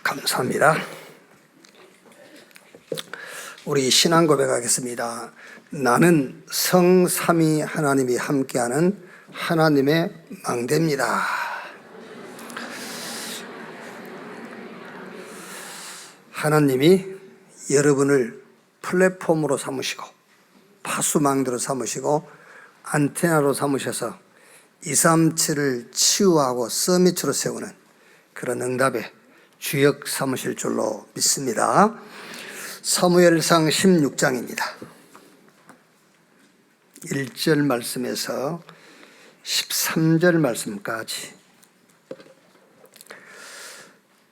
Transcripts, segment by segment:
감사합니다. 우리 신앙 고백하겠습니다. 나는 성삼위 하나님이 함께하는 하나님의 망대입니다. 하나님이 여러분을 플랫폼으로 삼으시고 파수망대로 삼으시고 안테나로 삼으셔서 237을 치유하고 서밋으로 세우는 그런 응답의 주역 삼으실 줄로 믿습니다. 사무엘상 16장입니다. 1절 말씀에서 13절 말씀까지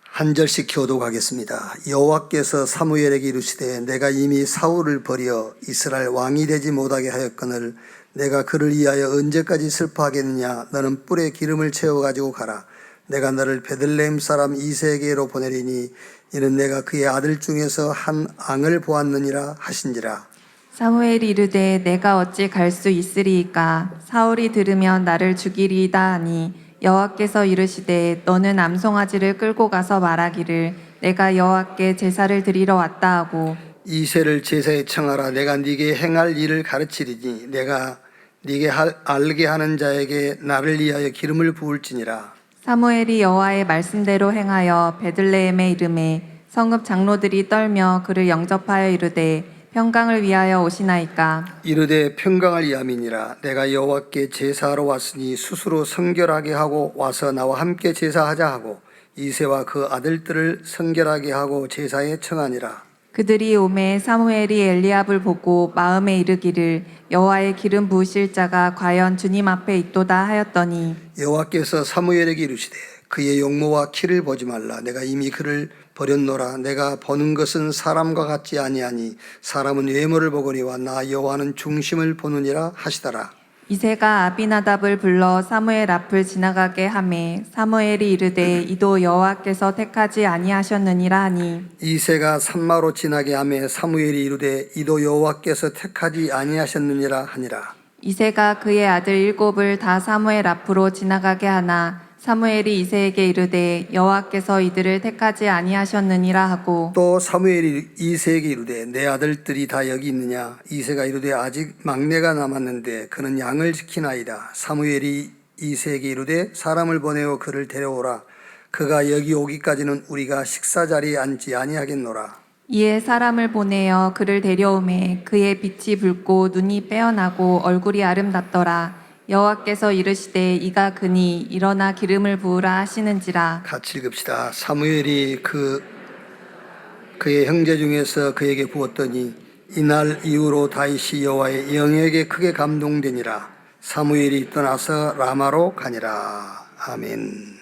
한 절씩 교독하겠습니다. 여호와께서 사무엘에게 이르시되 내가 이미 사울을 버려 이스라엘 왕이 되지 못하게 하였거늘 내가 그를 위하여 언제까지 슬퍼하겠느냐. 너는 뿔에 기름을 채워가지고 가라. 내가 너를 베들레헴 사람 이새에게로 보내리니 이는 내가 그의 아들 중에서 한 앙을 보았느니라 하신지라. 사무엘이 이르되 내가 어찌 갈 수 있으리이까. 사울이 들으면 나를 죽이리이다 하니 여호와께서 이르시되 너는 암송아지를 끌고 가서 말하기를 내가 여호와께 제사를 드리러 왔다 하고 이새를 제사에 청하라. 내가 네게 행할 일을 가르치리니 내가 네게 알게 하는 자에게 나를 위하여 기름을 부을지니라. 사무엘이 여호와의 말씀대로 행하여 베들레헴에 이르매 성읍 장로들이 떨며 그를 영접하여 이르되 평강을 위하여 오시나이까. 이르되 평강을 위함이니라. 내가 여호와께 제사하러 왔으니 스스로 성결하게 하고 와서 나와 함께 제사하자 하고 이새와 그 아들들을 성결하게 하고 제사에 청하니라. 그들이 오매 사무엘이 엘리압을 보고 마음에 이르기를 여호와의 기름 부으실 자가 과연 주님 앞에 있도다 하였더니 여호와께서 사무엘에게 이르시되 그의 용모와 키를 보지 말라. 내가 이미 그를 버렸노라. 내가 보는 것은 사람과 같지 아니하니 사람은 외모를 보거니와 나 여호와는 중심을 보느니라 하시더라. 이새가 아비나답을 불러 사무엘 앞을 지나가게 하매 사무엘이 이르되 이도 여호와께서 택하지 아니하셨느니라 하니 이새가 산마로 지나게 하매 사무엘이 이르되 이도 여호와께서 택하지 아니하셨느니라 하니라. 이새가 그의 아들 7을 다 사무엘 앞으로 지나가게 하나 사무엘이 이새에게 이르되 여호와께서 이들을 택하지 아니하셨느니라 하고 또 사무엘이 이새에게 이르되 내 아들들이 다 여기 있느냐. 이새가 이르되 아직 막내가 남았는데 그는 양을 지키나이다. 사무엘이 이새에게 이르되 사람을 보내어 그를 데려오라. 그가 여기 오기까지는 우리가 식사 자리에 앉지 아니하겠노라. 이에 사람을 보내어 그를 데려오매 그의 빛이 붉고 눈이 빼어나고 얼굴이 아름답더라. 여호와께서 이르시되 이가 그니 일어나 기름을 부으라 하시는지라. 같이 읽읍시다. 사무엘이 그의 형제 중에서 그에게 부었더니 이날 이후로 다윗이 여호와의 영에게 크게 감동되니라. 사무엘이 떠나서 라마로 가니라. 아멘.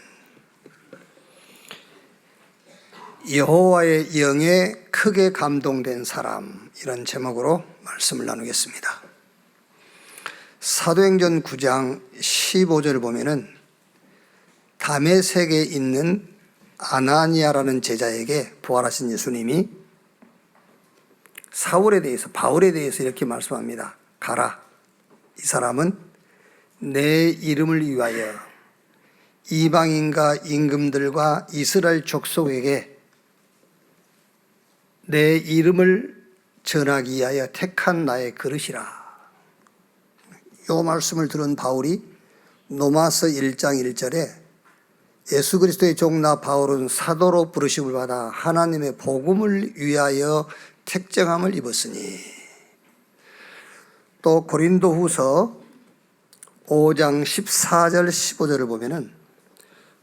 여호와의 영에 크게 감동된 사람, 이런 제목으로 말씀을 나누겠습니다. 사도행전 9장 15절을 보면은 다메섹에 있는 아나니아라는 제자에게 부활하신 예수님이 사울에 대해서, 바울에 대해서 이렇게 말씀합니다. 가라. 이 사람은 내 이름을 위하여 이방인과 임금들과 이스라엘 족속에게 내 이름을 전하기 위하여 택한 나의 그릇이라. 이 말씀을 들은 바울이 로마서 1장 1절에 예수 그리스도의 종나 바울은 사도로 부르심을 받아 하나님의 복음을 위하여 택정함을 입었으니, 또 고린도후서 5장 14절 15절을 보면은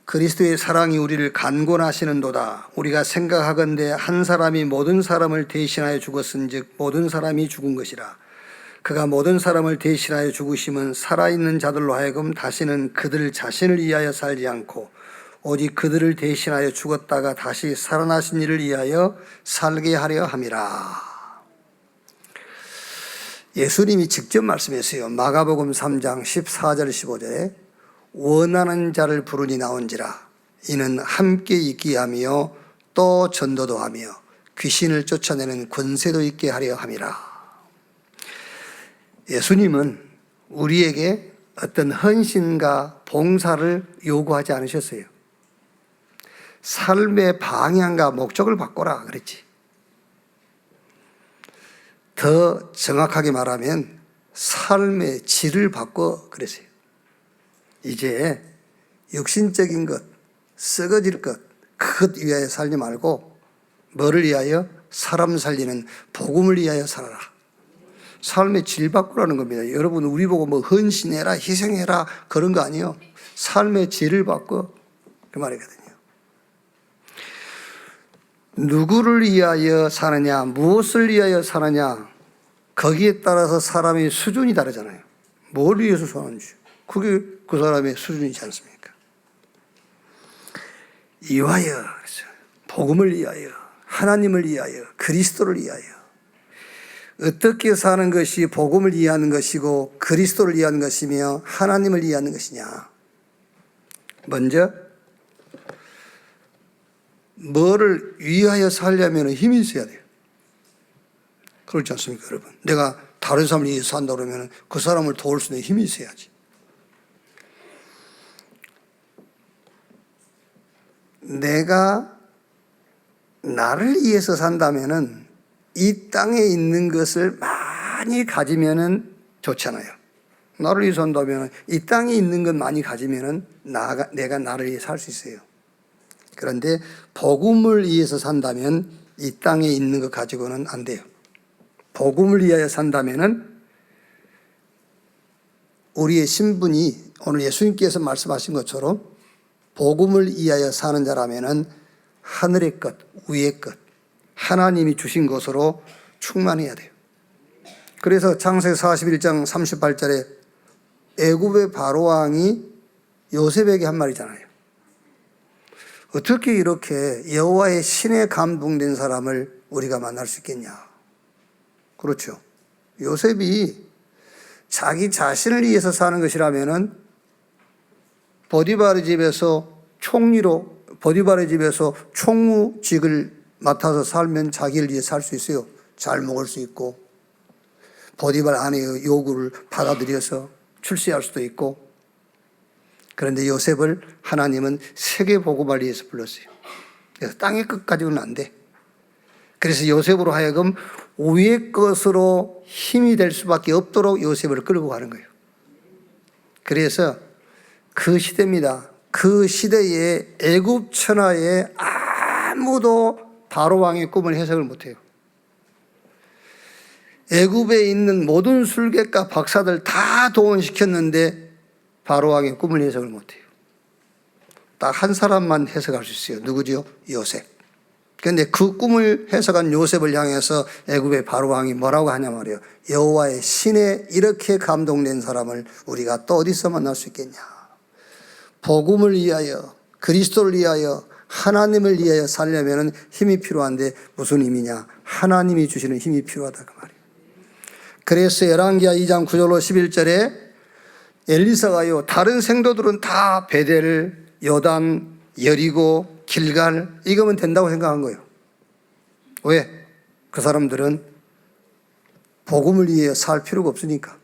그리스도의 사랑이 우리를 간곤하시는도다. 우리가 생각하건대 한 사람이 모든 사람을 대신하여 죽었은즉 모든 사람이 죽은 것이라. 그가 모든 사람을 대신하여 죽으심은 살아있는 자들로 하여금 다시는 그들 자신을 위하여 살지 않고 오직 그들을 대신하여 죽었다가 다시 살아나신 이를 위하여 살게 하려 함이라. 예수님이 직접 말씀했어요. 마가복음 3장 14절 15절에 원하는 자를 부르니 나온지라. 이는 함께 있게 하며 또 전도도 하며 귀신을 쫓아내는 권세도 있게 하려 함이라. 예수님은 우리에게 어떤 헌신과 봉사를 요구하지 않으셨어요. 삶의 방향과 목적을 바꿔라 그랬지. 더 정확하게 말하면 삶의 질을 바꿔 그랬어요. 이제 육신적인 것, 썩어질 것, 그것 위하여 살지 말고 뭐를 위하여? 사람 살리는 복음을 위하여 살아라. 삶의 질 바꾸라는 겁니다. 여러분 우리 보고 뭐 헌신해라, 희생해라 그런 거 아니에요. 삶의 질을 바꿔 그 말이거든요. 누구를 위하여 사느냐, 무엇을 위하여 사느냐, 거기에 따라서 사람의 수준이 다르잖아요. 뭘 위해서 사는지 그게 그 사람의 수준이지 않습니까? 위하여 그랬어요. 복음을 위하여, 하나님을 위하여, 그리스도를 위하여. 어떻게 사는 것이 복음을 위하는 것이고 그리스도를 위하는 것이며 하나님을 위하는 것이냐. 먼저 뭐를 위하여 살려면 힘이 있어야 돼요. 그렇지 않습니까, 여러분? 내가 다른 사람을 위해서 산다 그러면 그 사람을 도울 수 있는 힘이 있어야지. 내가 나를 위해서 산다면은 이 땅에 있는 것을 많이 가지면은 좋잖아요. 나를 위해서 산다면 이 땅에 있는 것 많이 가지면은 내가 나를 위해 살 수 있어요. 그런데 복음을 위해서 산다면 이 땅에 있는 것 가지고는 안 돼요. 복음을 위하여 산다면은 우리의 신분이 오늘 예수님께서 말씀하신 것처럼 복음을 위하여 사는 자라면은 하늘의 것, 위의 것, 하나님이 주신 것으로 충만해야 돼요. 그래서 창세기 41장 38절에 애굽의 바로왕이 요셉에게 한 말이잖아요. 어떻게 이렇게 여호와의 신에 감동된 사람을 우리가 만날 수 있겠냐. 그렇죠. 요셉이 자기 자신을 위해서 사는 것이라면은 보디바르 집에서 총리로 보디바르 집에서 총무직을 맡아서 살면 자기를 위해 살 수 있어요. 잘 먹을 수 있고 보디바르 아내의 요구를 받아들여서 출세할 수도 있고. 그런데 요셉을 하나님은 세계 복음을 위해서 불렀어요. 그래서 땅의 것 가지고는 안 돼. 그래서 요셉으로 하여금 위의 것으로 힘이 될 수밖에 없도록 요셉을 끌고 가는 거예요. 그래서 그 시대입니다. 그 시대에 애굽 천하에 아무도 바로 왕의 꿈을 해석을 못해요. 애굽에 있는 모든 술객과 박사들 다 동원시켰는데 바로 왕의 꿈을 해석을 못해요. 딱 한 사람만 해석할 수 있어요. 누구지요? 요셉. 그런데 그 꿈을 해석한 요셉을 향해서 애굽의 바로 왕이 뭐라고 하냐 말이에요. 여호와의 신에 이렇게 감동된 사람을 우리가 또 어디서 만날 수 있겠냐. 복음을 위하여, 그리스도를 위하여, 하나님을 위하여 살려면 힘이 필요한데 무슨 힘이냐. 하나님이 주시는 힘이 필요하다 그 말이에요. 그래서 열왕기하 2장 9절로 11절에 엘리사가요, 다른 생도들은 다 베델, 요단, 여리고, 길갈 이거면 된다고 생각한 거예요. 왜? 그 사람들은 복음을 위해 살 필요가 없으니까.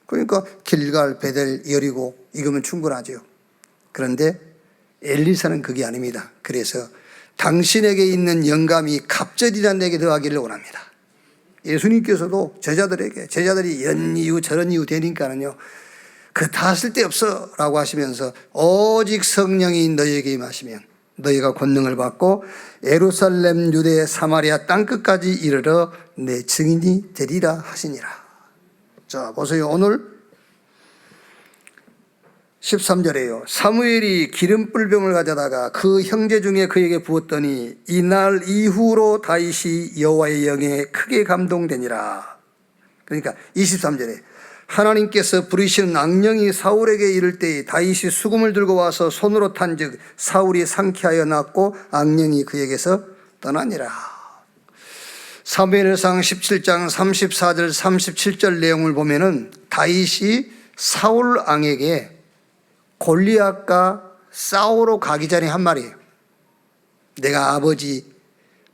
그러니까 길갈, 베델, 여리고 이거면 충분하죠. 그런데 엘리사는 그게 아닙니다. 그래서 당신에게 있는 영감이 갑절이나 내게 더하기를 원합니다. 예수님께서도 제자들이 이런 이유 저런 이유 되니까는요, 그 다 쓸데없어 라고 하시면서 오직 성령이 너희에게 임하시면 너희가 권능을 받고 예루살렘, 유대, 사마리아 땅끝까지 이르러 내 증인이 되리라 하시니라. 자, 보세요. 오늘 13절에요. 사무엘이 기름불병을 가져다가 그 형제 중에 그에게 부었더니 이날 이후로 다윗이 여호와의 영에 크게 감동되니라. 그러니까 23절에 하나님께서 부르시는 악령이 사울에게 이를 때에 다윗이 수금을 들고 와서 손으로 탄즉 사울이 상쾌하여 났고 악령이 그에게서 떠나니라. 사무엘상 17장 34절 37절 내용을 보면은 다윗이 사울 왕에게 골리앗과 싸우러 가기 전에 한 말이에요. 내가 아버지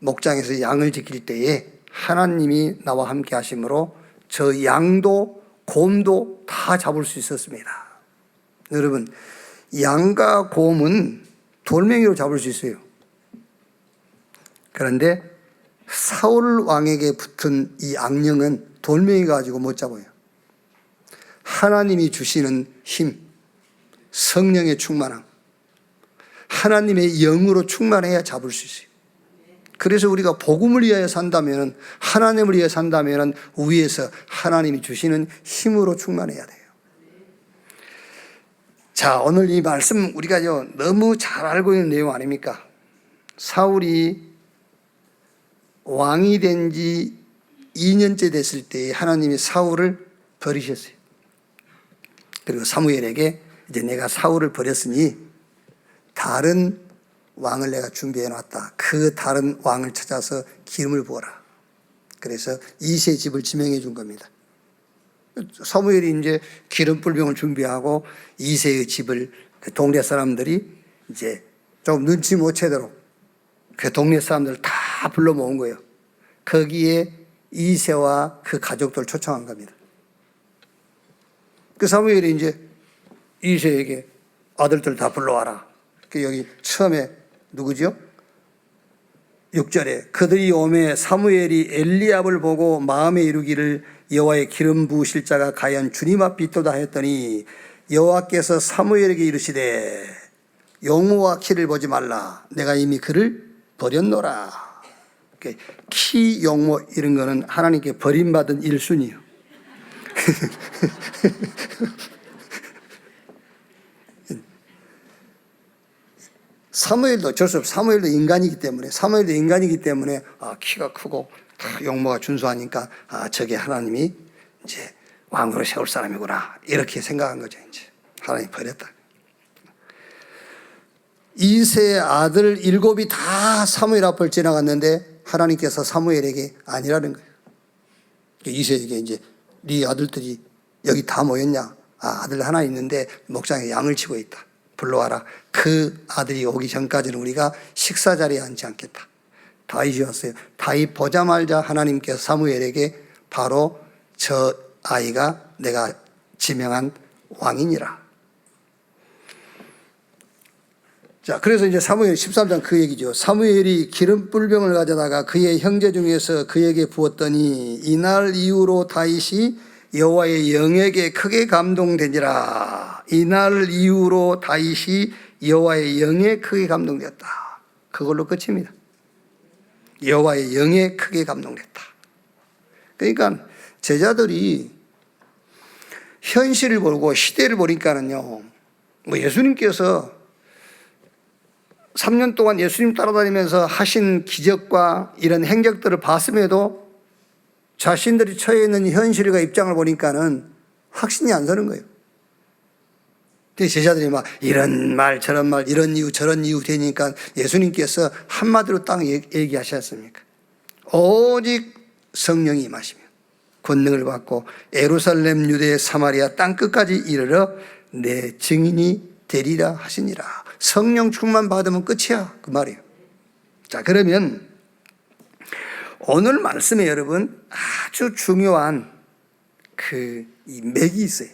목장에서 양을 지킬 때에 하나님이 나와 함께 하심으로 저 양도 곰도 다 잡을 수 있었습니다. 여러분, 양과 곰은 돌멩이로 잡을 수 있어요. 그런데 사울 왕에게 붙은 이 악령은 돌멩이 가지고 못 잡아요. 하나님이 주시는 힘, 성령의 충만함, 하나님의 영으로 충만해야 잡을 수 있어요. 그래서 우리가 복음을 위하여 산다면, 하나님을 위하여 산다면 위에서 하나님이 주시는 힘으로 충만해야 돼요. 자, 오늘 이 말씀 우리가 너무 잘 알고 있는 내용 아닙니까? 사울이 왕이 된 지 2년째 됐을 때 하나님이 사울을 버리셨어요. 그리고 사무엘에게 이제 내가 사울을 버렸으니 다른 왕을 내가 준비해 놨다. 그 다른 왕을 찾아서 기름을 부어라. 그래서 이새의 집을 지명해 준 겁니다. 사무엘이 이제 기름불병을 준비하고 이새의 집을 그 동네 사람들이 이제 좀 눈치 못 채도록 그 동네 사람들 다 불러 모은 거예요. 거기에 이새와 그 가족들 초청한 겁니다. 그 사무엘이 이제 이새에게 아들들 다 불러와라. 그 여기 처음에 누구죠? 6절에 그들이 오매 사무엘이 엘리압을 보고 마음에 이르기를 여호와의 기름 부으실 자가 과연 주님 앞에 있도다 했더니 여호와께서 사무엘에게 이르시되 용모와 키를 보지 말라. 내가 이미 그를 버렸노라. 키, 용모 이런 거는 하나님께 버림받은 1순위예요. 사무엘도 어쩔 수 없어. 사무엘도 인간이기 때문에 키가 크고 용모가 준수하니까 저게 하나님이 이제 왕으로 세울 사람이구나 이렇게 생각한 거죠. 이제 하나님이 버렸다. 이새의 아들 7이 다 사무엘 앞을 지나갔는데 하나님께서 사무엘에게 아니라는 거예요. 이새에게 이제 네 아들들이 여기 다 모였냐? 아들 하나 있는데 목장에 양을 치고 있다. 불러와라. 그 아들이 오기 전까지는 우리가 식사 자리에 앉지 않겠다. 다윗이 왔어요. 다윗 보자마자 하나님께서 사무엘에게 바로 저 아이가 내가 지명한 왕이니라. 자, 그래서 이제 사무엘 13장 그 얘기죠. 사무엘이 기름불병을 가져다가 그의 형제 중에서 그에게 부었더니 이날 이후로 다윗이 여호와의 영에게 크게 감동되니라. 이날 이후로 다윗이 여호와의 영에 크게 감동되었다. 그걸로 끝입니다. 여호와의 영에 크게 감동됐다. 그러니까 제자들이 현실을 보고 시대를 보니까는요, 뭐 예수님께서 3년 동안 예수님 따라다니면서 하신 기적과 이런 행적들을 봤음에도 자신들이 처해 있는 현실과 입장을 보니까는 확신이 안 서는 거예요. 제자들이 막 이런 말 저런 말 이런 이유 저런 이유 되니까 예수님께서 한마디로 딱 얘기하셨습니까? 오직 성령이 임하시면 권능을 받고 예루살렘 유대 사마리아 땅끝까지 이르러 내 증인이 되리라 하시니라. 성령 충만 받으면 끝이야 그 말이에요. 자, 그러면 오늘 말씀에 여러분 아주 중요한 이 맥이 있어요.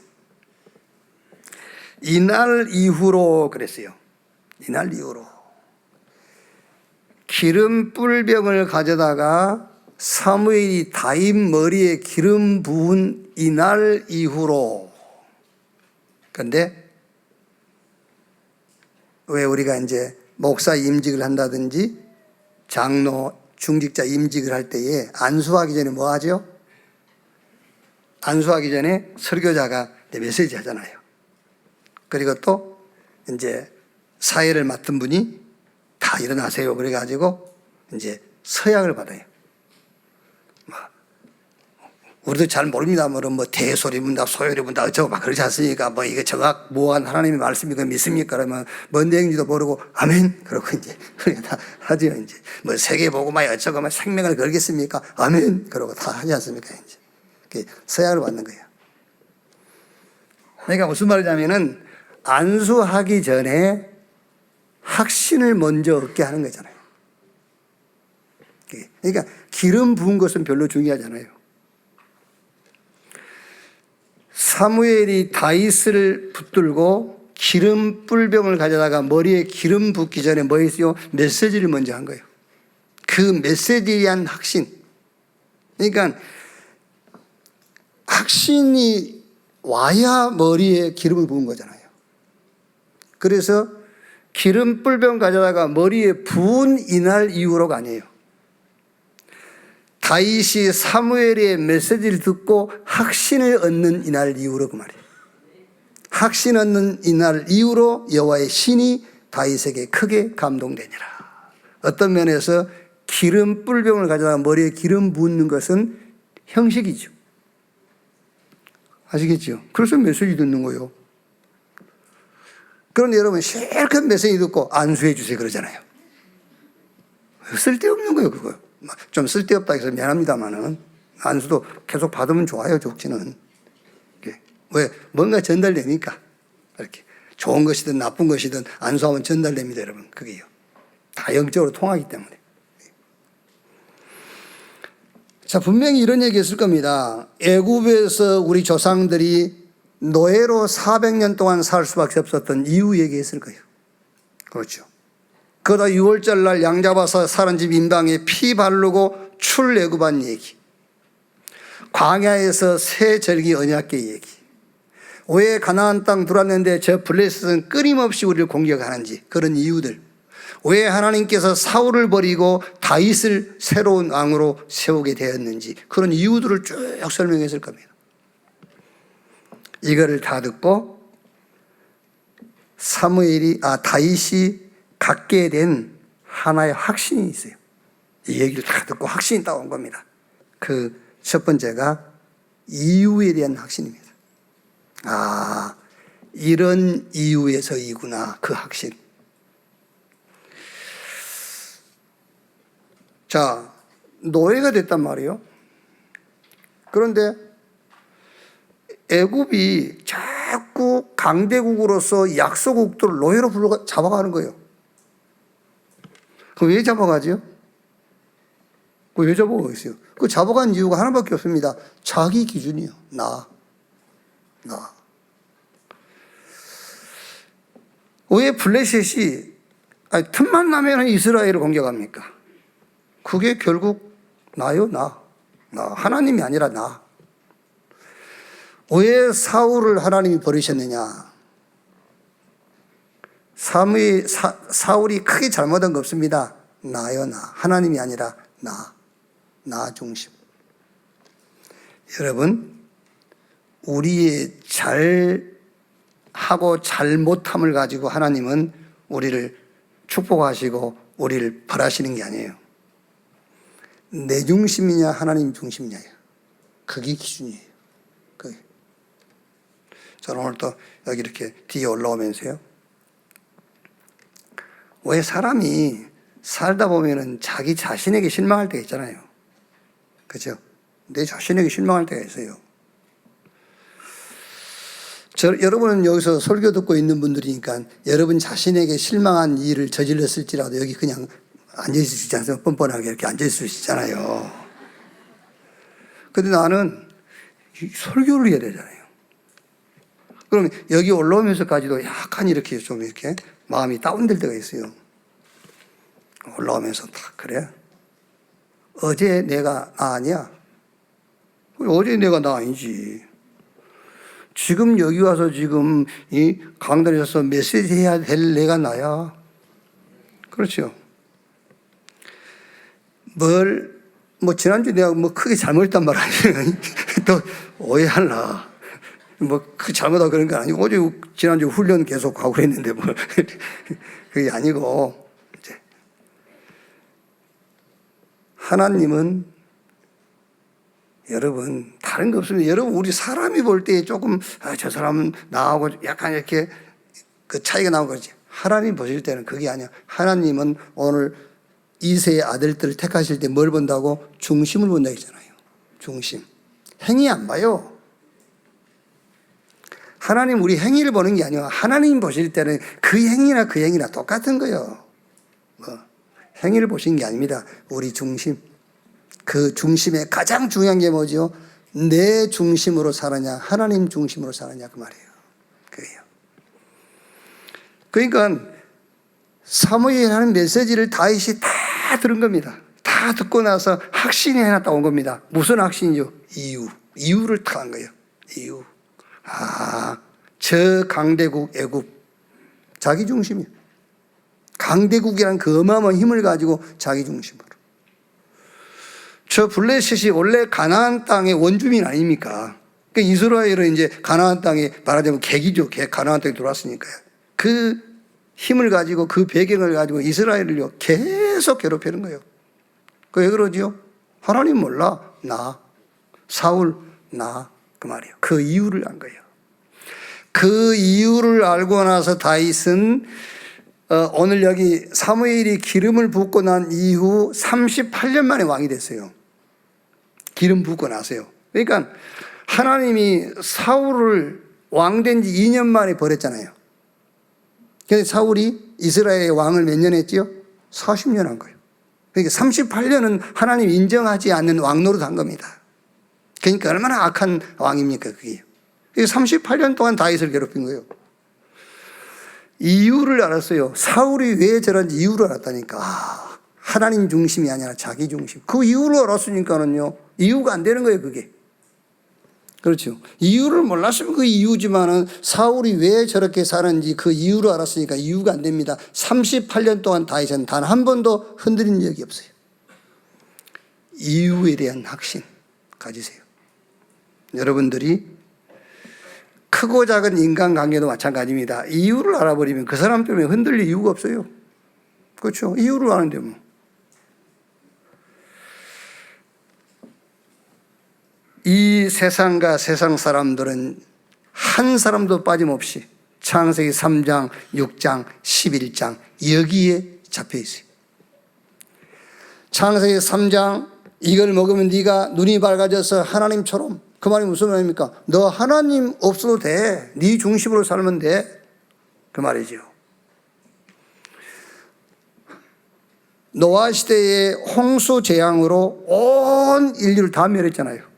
이날 이후로 그랬어요. 이날 이후로 기름 뿔병을 가져다가 사무엘이 다윗 머리에 기름 부은 이날 이후로. 그런데 왜 우리가 이제 목사 임직을 한다든지 장로 중직자 임직을 할 때에 안수하기 전에 뭐 하죠? 안수하기 전에 설교자가 메시지 하잖아요. 그리고 또 이제 사회를 맡은 분이 다 일어나세요. 그래가지고 이제 서약을 받아요. 우리도 잘 모릅니다만 뭐 대소리 문다 소요리 문다 어쩌고 막 그러지 않습니까? 뭐 이게 정확 무한 하나님의 말씀이고 믿습니까? 그러면 뭔 내용인지도 모르고 아멘 그러고 이제 그렇게 다 하죠. 이제 뭐 세계 보고 막 어쩌고 막 생명을 걸겠습니까? 아멘 그러고 다 하지 않습니까? 이제 서약을 받는 거예요. 그러니까 무슨 말이냐면은 안수하기 전에 확신을 먼저 얻게 하는 거잖아요. 그러니까 기름 부은 것은 별로 중요하잖아요. 사무엘이 다윗을 붙들고 기름 뿔병을 가져다가 머리에 기름 붓기 전에 뭐 했어요? 메시지를 먼저 한 거예요. 그 메시지에 대한 확신. 그러니까 확신이 와야 머리에 기름을 부은 거잖아요. 그래서 기름 뿔병 가져다가 머리에 부은 이날 이후로가 아니에요. 다윗이 사무엘의 메시지를 듣고 확신을 얻는 이날 이후로 그 말이에요. 확신 얻는 이날 이후로 여호와의 신이 다윗에게 크게 감동되니라. 어떤 면에서 기름 뿔병을 가져다가 머리에 기름 붓는 것은 형식이죠. 아시겠죠? 그래서 메시지 듣는 거예요. 그런데 여러분 실컷 메시지 듣고 안수해 주세요 그러잖아요. 쓸데없는 거예요 그거. 좀 쓸데없다 해서 미안합니다만은 안수도 계속 받으면 좋아요. 좋지는. 왜? 뭔가 전달되니까. 이렇게 좋은 것이든 나쁜 것이든 안수하면 전달됩니다 여러분. 그게요. 다 영적으로 통하기 때문에. 자, 분명히 이런 얘기 했을 겁니다. 애굽에서 우리 조상들이 노예로 400년 동안 살 수밖에 없었던 이유 얘기했을 거예요. 그렇죠. 그러다 6월절 날 양 잡아서 사는 집 임당에 피 바르고 출애굽한 얘기. 광야에서 새 절기 언약궤 얘기. 왜 가나안 땅 들어왔는데 저 블레셋은 끊임없이 우리를 공격하는지 그런 이유들. 왜 하나님께서 사울을 버리고 다윗을 새로운 왕으로 세우게 되었는지 그런 이유들을 쭉 설명했을 겁니다. 이거를 다 듣고 다윗이 갖게 된 하나의 확신이 있어요. 이 얘기를 다 듣고 확신이 따온 겁니다. 그 첫 번째가 이유에 대한 확신입니다. 이런 이유에서이구나 그 확신. 자, 노예가 됐단 말이에요. 그런데 애굽이 자꾸 강대국으로서 약소국들을 노예로 잡아가는 거예요. 그럼 왜 잡아가죠? 왜 잡아가겠어요? 그 잡아간 이유가 하나밖에 없습니다. 자기 기준이요. 나. 왜 블레셋이 틈만 나면 이스라엘을 공격합니까? 그게 결국 나요, 나. 하나님이 아니라 나. 왜 사울을 하나님이 버리셨느냐? 사울이 크게 잘못한 거 없습니다. 나요, 나. 하나님이 아니라 나 중심. 여러분, 우리의 잘하고 잘못함을 가지고 하나님은 우리를 축복하시고 우리를 벌하시는 게 아니에요. 내 중심이냐 하나님 중심이냐 그게 기준이에요. 그게. 저는 오늘 또 여기 이렇게 뒤에 올라오면서요, 왜 사람이 살다 보면은 자기 자신에게 실망할 때가 있잖아요. 그죠? 내 자신에게 실망할 때가 있어요. 여러분은 여기서 설교 듣고 있는 분들이니까 여러분 자신에게 실망한 일을 저질렀을지라도 여기 그냥 앉아있을 수 있지 않습니까? 뻔뻔하게 이렇게 앉아있을 수 있잖아요. 근데 나는 설교를 해야 되잖아요. 그럼 여기 올라오면서까지도 약간 이렇게 좀 이렇게 마음이 다운될 때가 있어요. 올라오면서 다 그래? 어제 내가 나 아니야? 어제 내가 나 아니지. 지금 여기 와서 지금 이 강단에서 메시지 해야 될 내가 나야. 그렇죠? 지난주에 내가 크게 잘못했단 말 아니에요. 또 오해할라. 크게 잘못하고 그런 건 아니고, 어제 지난주 훈련 계속 하고 그랬는데 그게 아니고, 이제. 하나님은 여러분, 다른 거 없습니다. 여러분, 우리 사람이 볼 때 조금, 저 사람은 나하고 약간 이렇게 그 차이가 나온 거지. 하나님 보실 때는 그게 아니야. 하나님은 오늘 이세의 아들들을 택하실 때 뭘 본다고? 중심을 본다고 했잖아요. 중심. 행위 안 봐요. 하나님 우리 행위를 보는 게 아니고 하나님 보실 때는 그 행위나 똑같은 거예요. 행위를 보신 게 아닙니다. 우리 중심. 그 중심에 가장 중요한 게 뭐죠? 내 중심으로 살았냐, 하나님 중심으로 살았냐 그 말이에요. 그래요. 그러니까 사무엘이 하는 메시지를 다윗이 다 들은 겁니다. 다 듣고 나서 확신이 하나 딱 온 겁니다. 무슨 확신이죠? 이유를 딱 한 거예요. 이유. 저 강대국 애굽 자기 중심이에요. 강대국이란 그 어마어마한 힘을 가지고 자기 중심으로. 저 블레셋이 원래 가나안 땅의 원주민 아닙니까? 그러니까 이스라엘은 이제 가나안 땅에 말하자면 객이죠. 가나안 땅에 들어왔으니까요. 그 힘을 가지고 그 배경을 가지고 이스라엘을요 계속 괴롭히는 거예요. 그 왜 그러지요? 하나님 몰라. 사울 그 말이에요. 그 이유를 안 거예요. 그 이유를 알고 나서 다윗은 오늘 여기 사무엘이 기름을 붓고 난 이후 38년 만에 왕이 됐어요. 기름 붓고 나서요. 그러니까 하나님이 사울을 왕된 지 2년 만에 버렸잖아요. 그래서 사울이 이스라엘의 왕을 몇 년 했지요? 40년 한 거예요. 그러니까 38년은 하나님이 인정하지 않는 왕 노릇 한 겁니다. 그러니까 얼마나 악한 왕입니까, 그게. 38년 동안 다윗을 괴롭힌 거예요. 이유를 알았어요. 사울이 왜 저런지 이유를 알았다니까. 하나님 중심이 아니라 자기 중심. 그 이유를 알았으니까는요, 이유가 안 되는 거예요, 그게. 그렇죠. 이유를 몰랐으면 그 이유지만은 사울이 왜 저렇게 사는지 그 이유를 알았으니까 이유가 안 됩니다. 38년 동안 다윗은 단 한 번도 흔들린 적이 없어요. 이유에 대한 확신 가지세요. 여러분들이 크고 작은 인간관계도 마찬가지입니다. 이유를 알아버리면 그 사람 때문에 흔들릴 이유가 없어요. 그렇죠. 이유를 아는데 뭐. 이 세상과 세상 사람들은 한 사람도 빠짐없이 창세기 3장, 6장, 11장 여기에 잡혀 있어요. 창세기 3장 이걸 먹으면 네가 눈이 밝아져서 하나님처럼, 그 말이 무슨 말입니까? 너 하나님 없어도 돼. 네 중심으로 살면 돼. 그 말이죠. 노아 시대의 홍수 재앙으로 온 인류를 다 멸했잖아요.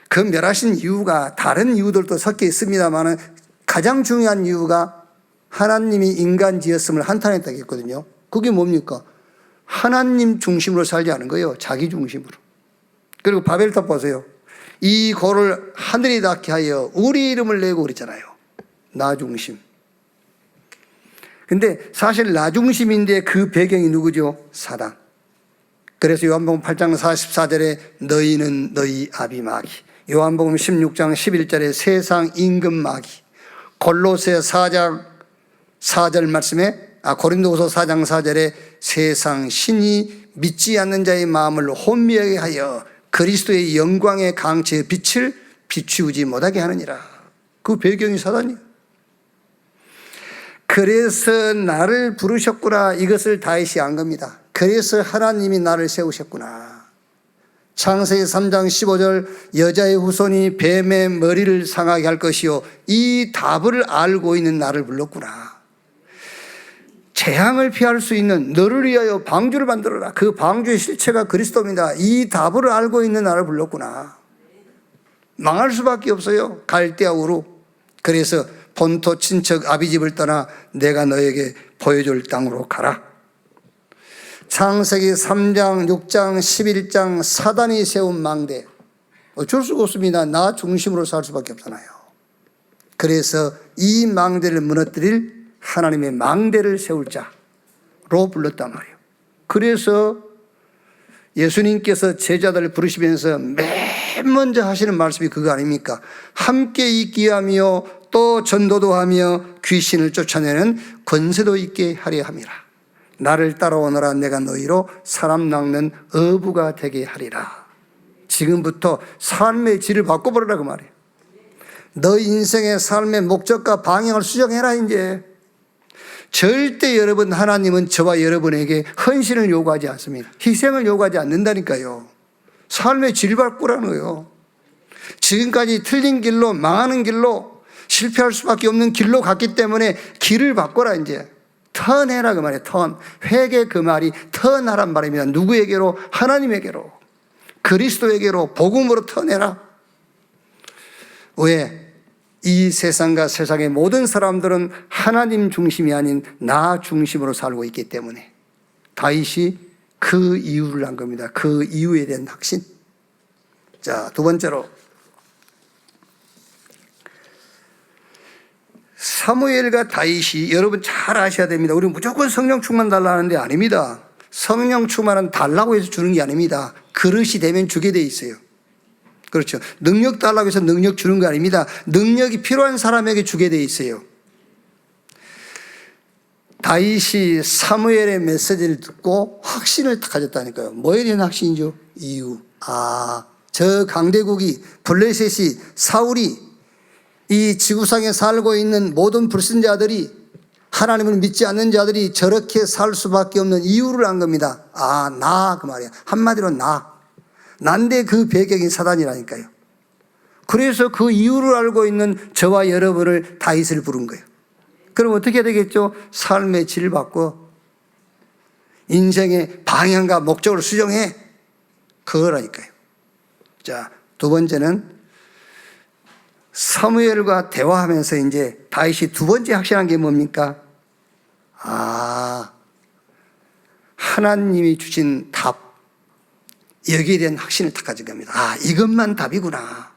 그 멸하신 이유가 다른 이유들도 섞여 있습니다만 가장 중요한 이유가 하나님이 인간 지었음을 한탄했다고 했거든요. 그게 뭡니까? 하나님 중심으로 살지 않은 거예요. 자기 중심으로. 그리고 바벨탑 보세요. 이 고를 하늘이 닿게 하여 우리 이름을 내고 그랬잖아요. 나 중심. 근데 사실 나 중심인데 그 배경이 누구죠? 사단. 그래서 요한복음 8장 44절에 너희는 너희 아비 마귀, 요한복음 16장 11절에 세상 임금 마귀, 골로새 4장 4절 말씀에 고린도후서 4장 4절에 세상 신이 믿지 않는 자의 마음을 혼미하게 하여 그리스도의 영광의 강체의 빛을 비추지 못하게 하느니라. 그 배경이 사단이에요. 그래서 나를 부르셨구나. 이것을 다윗이 안 겁니다. 그래서 하나님이 나를 세우셨구나. 창세기 3장 15절 여자의 후손이 뱀의 머리를 상하게 할 것이요 이 답을 알고 있는 나를 불렀구나. 재앙을 피할 수 있는 너를 위하여 방주를 만들어라. 그 방주의 실체가 그리스도입니다. 이 답을 알고 있는 나를 불렀구나. 망할 수밖에 없어요. 갈대아우로. 그래서 본토 친척 아비집을 떠나 내가 너에게 보여줄 땅으로 가라. 창세기 3장, 6장, 11장 사단이 세운 망대. 어쩔 수가 없습니다. 나 중심으로 살 수밖에 없잖아요. 그래서 이 망대를 무너뜨릴 하나님의 망대를 세울 자로 불렀단 말이에요. 그래서 예수님께서 제자들을 부르시면서 맨 먼저 하시는 말씀이 그거 아닙니까? 함께 있게 하며 또 전도도 하며 귀신을 쫓아내는 권세도 있게 하려 함이라. 나를 따라오너라. 내가 너희로 사람 낚는 어부가 되게 하리라. 지금부터 삶의 질을 바꿔버리라 그 말이에요. 너 인생의 삶의 목적과 방향을 수정해라. 이제 절대 여러분 하나님은 저와 여러분에게 헌신을 요구하지 않습니다. 희생을 요구하지 않는다니까요. 삶의 질 바꾸라는 거예요. 지금까지 틀린 길로 망하는 길로 실패할 수밖에 없는 길로 갔기 때문에 길을 바꿔라. 이제 턴해라 그 말이에요. 턴. 회개 그 말이 턴하란 말입니다. 누구에게로? 하나님에게로, 그리스도에게로, 복음으로 턴해라. 왜? 이 세상과 세상의 모든 사람들은 하나님 중심이 아닌 나 중심으로 살고 있기 때문에 다윗이 그 이유를 한 겁니다. 그 이유에 대한 확신. 자, 두 번째로 사무엘과 다윗이, 여러분 잘 아셔야 됩니다. 우리 무조건 성령 충만 달라는 데 아닙니다. 성령 충만은 달라고 해서 주는 게 아닙니다. 그릇이 되면 주게 돼 있어요. 그렇죠. 능력 달라고 해서 능력 주는 거 아닙니다. 능력이 필요한 사람에게 주게 돼 있어요. 다윗이 사무엘의 메시지를 듣고 확신을 가졌다니까요. 뭐에 대한 확신이죠? 이유. 저 강대국이, 블레셋이, 사울이, 이 지구상에 살고 있는 모든 불신자들이, 하나님을 믿지 않는 자들이 저렇게 살 수밖에 없는 이유를 안 겁니다. 나, 그 말이야. 한마디로 난데 그 배경이 사단이라니까요. 그래서 그 이유를 알고 있는 저와 여러분을 다윗을 부른 거예요. 그럼 어떻게 되겠죠? 삶의 질 바꿔. 인생의 방향과 목적을 수정해. 그거라니까요. 자, 두 번째는 사무엘과 대화하면서 이제 다윗이 두 번째 확신한 게 뭡니까? 하나님이 주신 답. 여기에 대한 확신을 딱 가진 겁니다. 이것만 답이구나.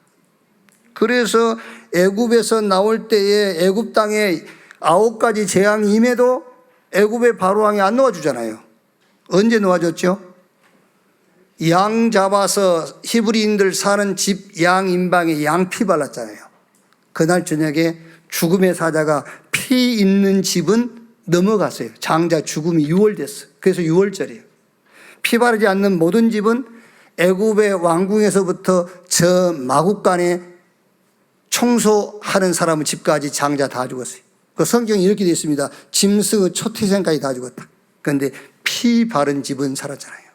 그래서 애굽에서 나올 때에 애굽 땅에 9가지 재앙이 임해도 애굽의 바로왕이 안 놓아주잖아요. 언제 놓아줬죠? 양 잡아서 히브리인들 사는 집 양 인방에 양 피 발랐잖아요. 그날 저녁에 죽음의 사자가 피 있는 집은 넘어갔어요. 장자 죽음이 유월됐어요. 그래서 유월절이에요. 피 바르지 않는 모든 집은 애굽의 왕궁에서부터 저 마국간에 청소하는 사람의 집까지 장자 다 죽었어요. 그 성경이 이렇게 되어 있습니다. 짐승의 초태생까지 다 죽었다. 그런데 피 바른 집은 살았잖아요.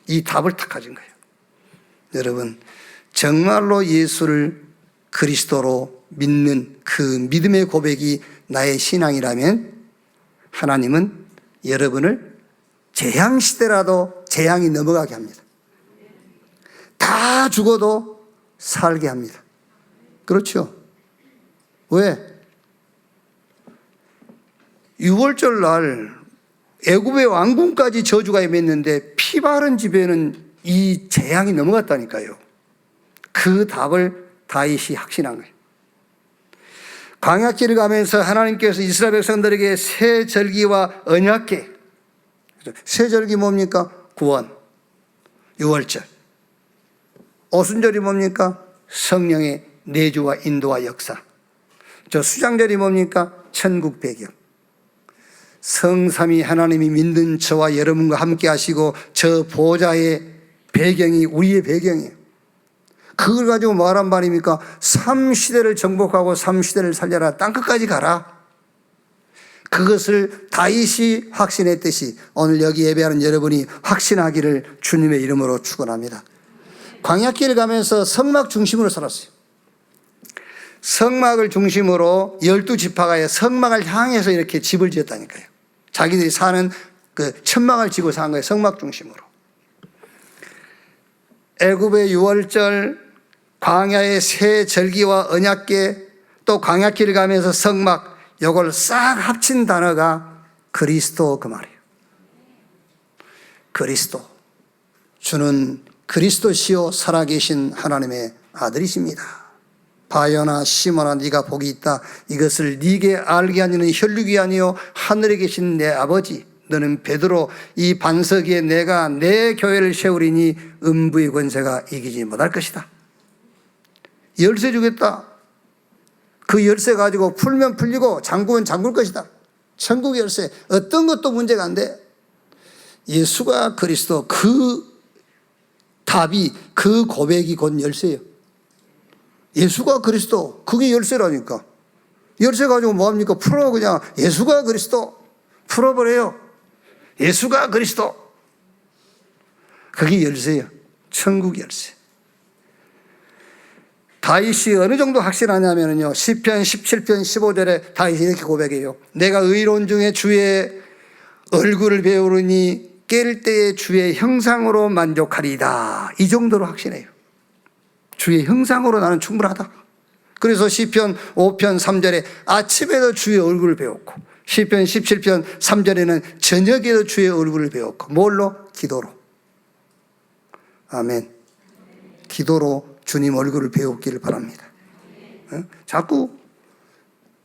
이 답을 딱 가진 거예요. 여러분, 정말로 예수를 그리스도로 믿는 그 믿음의 고백이 나의 신앙이라면 하나님은 여러분을 재앙시대라도 재앙이 넘어가게 합니다. 다 죽어도 살게 합니다. 그렇죠? 왜? 유월절 날 애굽의 왕궁까지 저주가 임했는데 피 바른 집에는 이 재앙이 넘어갔다니까요. 그 답을 다윗이 확신한 거예요. 광야길을 가면서 하나님께서 이스라엘 백성들에게 새 절기와 언약궤, 새 절기 뭡니까? 구원, 유월절. 오순절이 뭡니까? 성령의 내주와 인도와 역사. 저 수장절이 뭡니까? 천국 배경. 성삼위 하나님이 믿는 저와 여러분과 함께 하시고 저 보좌의 배경이 우리의 배경이에요. 그걸 가지고 뭐하란 말입니까? 삼시대를 정복하고 삼시대를 살려라. 땅끝까지 가라. 그것을 다윗이 확신했듯이 오늘 여기 예배하는 여러분이 확신하기를 주님의 이름으로 축원합니다. 광야길을 가면서 성막 중심으로 살았어요. 성막을 중심으로 12지파가 성막을 향해서 이렇게 집을 지었다니까요. 자기들이 사는 그 천막을 지고 산 거예요. 성막 중심으로. 애굽의 유월절, 광야의 새 절기와 언약궤, 또 광야길을 가면서 성막, 요걸 싹 합친 단어가 그리스도 그 말이에요. 그리스도. 주는 그리스도시요 살아계신 하나님의 아들이십니다. 바요나 시몬아 네가 복이 있다. 이것을 네게 알게 하니는 혈육이 아니요 하늘에 계신 내 아버지. 너는 베드로 이 반석 위에 내가 내 교회를 세우리니 음부의 권세가 이기지 못할 것이다. 열쇠 주겠다. 그 열쇠 가지고 풀면 풀리고 잠그면 잠글 것이다. 천국 열쇠. 어떤 것도 문제가 안 돼. 예수가 그리스도, 그 답이, 그 고백이 곧 열쇠예요. 예수가 그리스도, 그게 열쇠라니까. 열쇠 가지고 뭐합니까? 풀어. 그냥 예수가 그리스도 풀어버려요. 예수가 그리스도. 그게 열쇠예요. 천국 열쇠. 다윗이 어느 정도 확신하냐면요, 시편 17편 15절에 다윗이 이렇게 고백해요. 내가 의로운 중에 주의 얼굴을 배우르니 깰 때에 주의 형상으로 만족하리이다. 이 정도로 확신해요. 주의 형상으로 나는 충분하다. 그래서 시편 5편 3절에 아침에도 주의 얼굴을 배웠고 시편 17편 3절에는 저녁에도 주의 얼굴을 배웠고 뭘로? 기도로. 아멘. 기도로 주님 얼굴을 배웠기를 바랍니다. 자꾸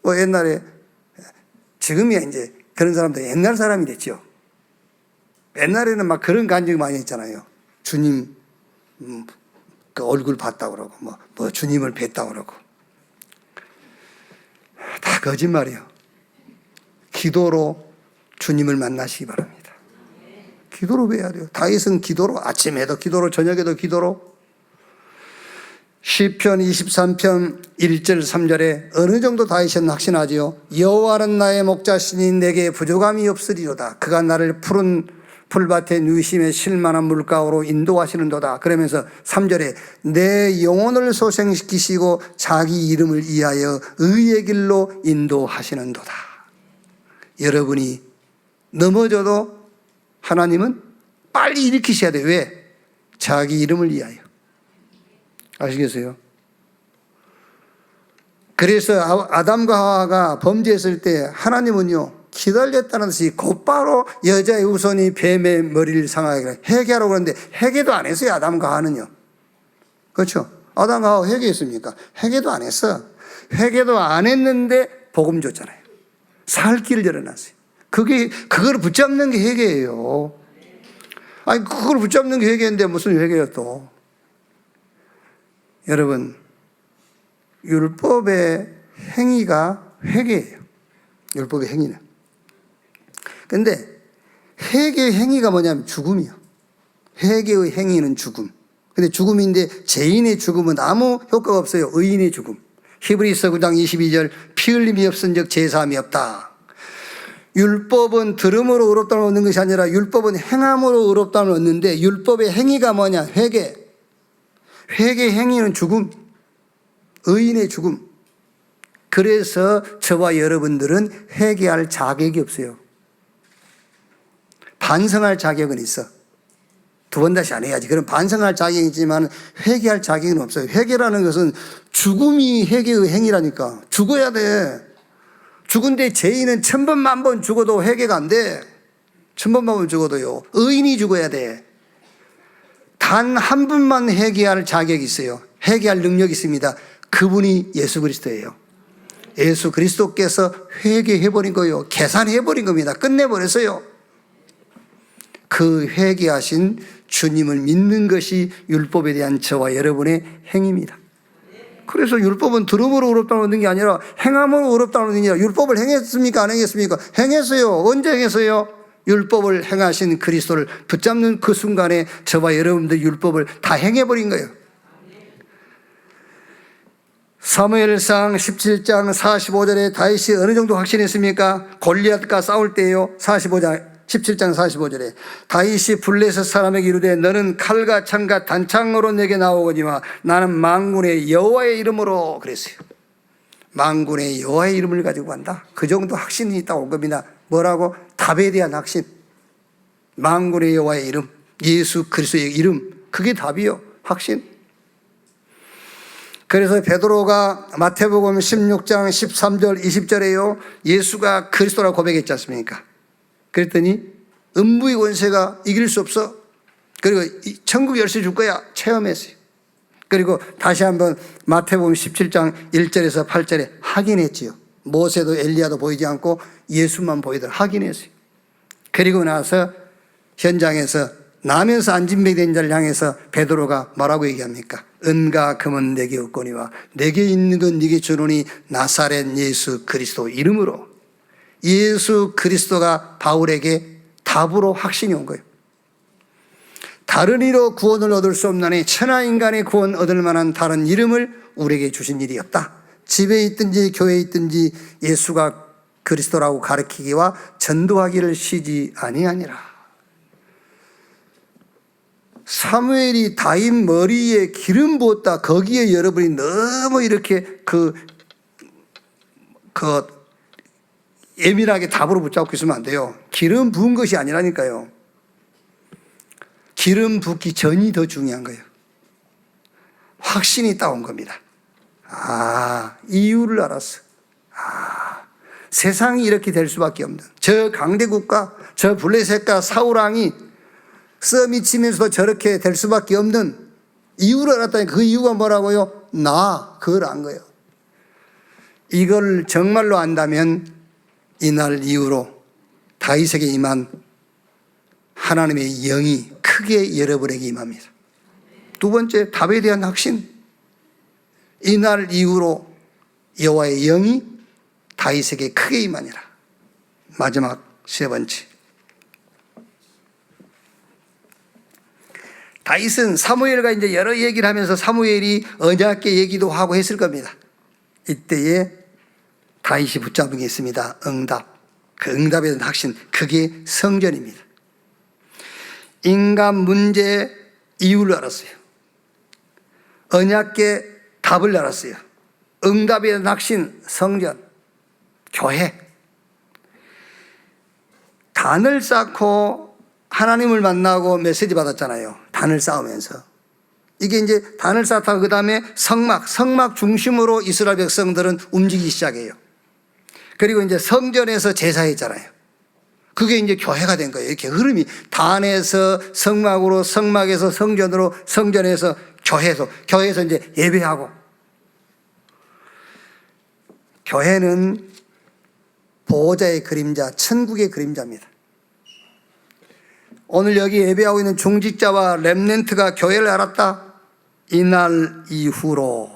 옛날에, 지금이야 이제 그런 사람들 옛날 사람이 됐죠. 옛날에는 막 그런 간증 많이 했잖아요. 주님 그 얼굴 봤다고 그러고 뭐 주님을 뵀다고 그러고. 다 거짓말이에요. 기도로 주님을 만나시기 바랍니다. 기도로 뵈야 돼요. 다윗은 기도로, 아침에도 기도로, 저녁에도 기도로. 시편 23편 1절 3절에 어느 정도 다윗은 확신하지요. 여호와는 나의 목자시니 내게 부족함이 없으리로다. 그가 나를 푸른 풀밭에 누이심에 쉴만한 물가로 인도하시는도다. 그러면서 3절에 내 영혼을 소생시키시고 자기 이름을 위하여 의의 길로 인도하시는도다. 여러분이 넘어져도 하나님은 빨리 일으키셔야 돼요. 왜? 자기 이름을 위하여. 아시겠어요? 그래서 아담과 하와가 범죄했을 때 하나님은요, 기다렸다는 듯이 곧바로 여자의 후손이 뱀의 머리를 상하게 회개하라고 그러는데 회개도 안 했어요. 아담과 하와는요. 그렇죠? 아담과 하와 회개했습니까? 회개도 안 했어. 회개도 안 했는데 복음 줬잖아요. 살 길을 열어놨어요. 그걸 붙잡는 게 회개예요. 아니, 그걸 붙잡는 게 회개인데 무슨 회개예요 또. 여러분, 율법의 행위가 회개예요. 율법의 행위는. 근데 회개의 행위가 뭐냐면 죽음이요. 회개의 행위는 죽음. 근데 죽음인데 죄인의 죽음은 아무 효과가 없어요. 의인의 죽음. 히브리서 9장 22절 피 흘림이 없은즉 제사함이 없다. 율법은 들음으로 의롭다함을 얻는 것이 아니라 율법은 행함으로 의롭다함을 얻는데 율법의 행위가 뭐냐? 회개. 회개의 행위는 죽음. 의인의 죽음. 그래서 저와 여러분들은 회개할 자격이 없어요. 반성할 자격은 있어. 두 번 다시 안 해야지. 그럼 반성할 자격이 있지만 회개할 자격은 없어요. 회개라는 것은 죽음이 회개의 행위라니까. 죽어야 돼. 죽은데 죄인은 1000번 만번 죽어도 회개가 안 돼. 1000번 만번 죽어도요. 의인이 죽어야 돼. 단 한 분만 회개할 자격이 있어요. 회개할 능력이 있습니다. 그분이 예수 그리스도예요. 예수 그리스도께서 회개해버린 거예요. 계산해버린 겁니다. 끝내버렸어요. 그 회개하신 주님을 믿는 것이 율법에 대한 저와 여러분의 행위입니다. 그래서 율법은 들음으로 의롭다는 얻는 게 아니라 행함으로 의롭다는 얻는 게 아니라 율법을 행했습니까? 안 행했습니까? 행했어요. 언제 행했어요? 율법을 행하신 그리스도를 붙잡는 그 순간에 저와 여러분들 율법을 다 행해버린 거예요. 사무엘상 17장 45절에 다윗이 어느 정도 확신했습니까? 골리앗과 싸울 때예요. 17장 45절에 다윗이 블레셋 사람에게 이르되 너는 칼과 창과 단창으로 내게 나오거니와 나는 만군의 여호와의 이름으로 그랬어요. 만군의 여호와의 이름을 가지고 간다. 그 정도 확신이 있다고 온 겁니다. 뭐라고? 답에 대한 확신. 만군의 여호와의 이름, 예수 그리스도의 이름, 그게 답이요. 확신. 그래서 베드로가 마태복음 16장 13절 20절에요. 예수가 그리스도라고 고백했지 않습니까? 그랬더니 음부의 권세가 이길 수 없어. 그리고 천국 열쇠 줄 거야. 체험했어요. 그리고 다시 한번 마태복음 17장 1절에서 8절에 확인했지요. 모세도 엘리야도 보이지 않고 예수만 보이더라. 확인했어요. 그리고 나서 현장에서 나면서 안진뱅이된 자를 향해서 베드로가 뭐라고 얘기합니까? 은과 금은 내게 없거니와 내게 있는 건 네게 주노니 나사렛 예수 그리스도 이름으로. 예수 그리스도가 바울에게 답으로 확신이 온 거예요. 다른 이로 구원을 얻을 수 없나니 천하인간의 구원 얻을 만한 다른 이름을 우리에게 주신 일이 없다. 집에 있든지 교회에 있든지 예수가 그리스도라고 가르치기와 전도하기를 쉬지 아니하니라. 사무엘이 다윗 머리에 기름 부었다. 거기에 여러분이 너무 이렇게 예민하게 답으로 붙잡고 있으면 안 돼요. 기름 부은 것이 아니라니까요. 기름 붓기 전이 더 중요한 거예요. 확신이 따온 겁니다. 이유를 알았어. 세상이 이렇게 될 수밖에 없는, 저 강대국가, 저 블레셋과 사울왕이 써미치면서도 저렇게 될 수밖에 없는 이유를 알았다니. 그 이유가 뭐라고요? 그걸 안 거예요. 이걸 정말로 안다면 이날 이후로 다윗에게 임한 하나님의 영이 크게 여러분에게 임합니다. 두 번째, 답에 대한 확신. 이날 이후로 여호와의 영이 다윗에게 크게 임하니라. 마지막 세 번째, 다윗은 사무엘과 이제 여러 얘기를 하면서 사무엘이 언약궤 얘기도 하고 했을 겁니다. 이때에 다윗이 붙잡은 게 있습니다. 응답. 그 응답에 대한 확신, 그게 성전입니다. 인간 문제의 이유를 알았어요. 언약궤 답을 알았어요. 응답에 대한 확신, 성전, 교회. 단을 쌓고 하나님을 만나고 메시지 받았잖아요. 단을 쌓으면서. 이게 이제 단을 쌓다가 그 다음에 성막 중심으로 이스라엘 백성들은 움직이기 시작해요. 그리고 이제 성전에서 제사했잖아요. 그게 이제 교회가 된 거예요. 이렇게 흐름이 단에서 성막으로, 성막에서 성전으로, 성전에서 교회에서 이제 예배하고. 교회는 보호자의 그림자, 천국의 그림자입니다. 오늘 여기 예배하고 있는 중직자와 렘넌트가 교회를 알았다. 이날 이후로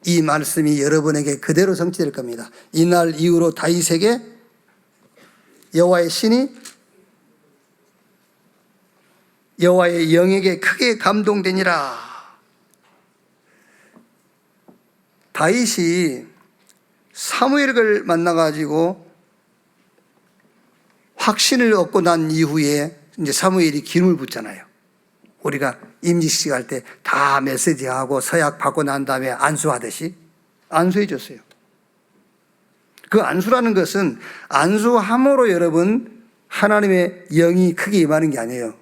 이 말씀이 여러분에게 그대로 성취될 겁니다. 이날 이후로 다윗에게 여호와의 신이 여호와의 영에게 크게 감동되니라. 다윗이 사무엘을 만나가지고 확신을 얻고 난 이후에 이제 사무엘이 기름을 붓잖아요. 우리가 임직식 할 때 다 메시지하고 서약 받고 난 다음에 안수하듯이 안수해 줬어요. 그 안수라는 것은 안수함으로 여러분 하나님의 영이 크게 임하는 게 아니에요.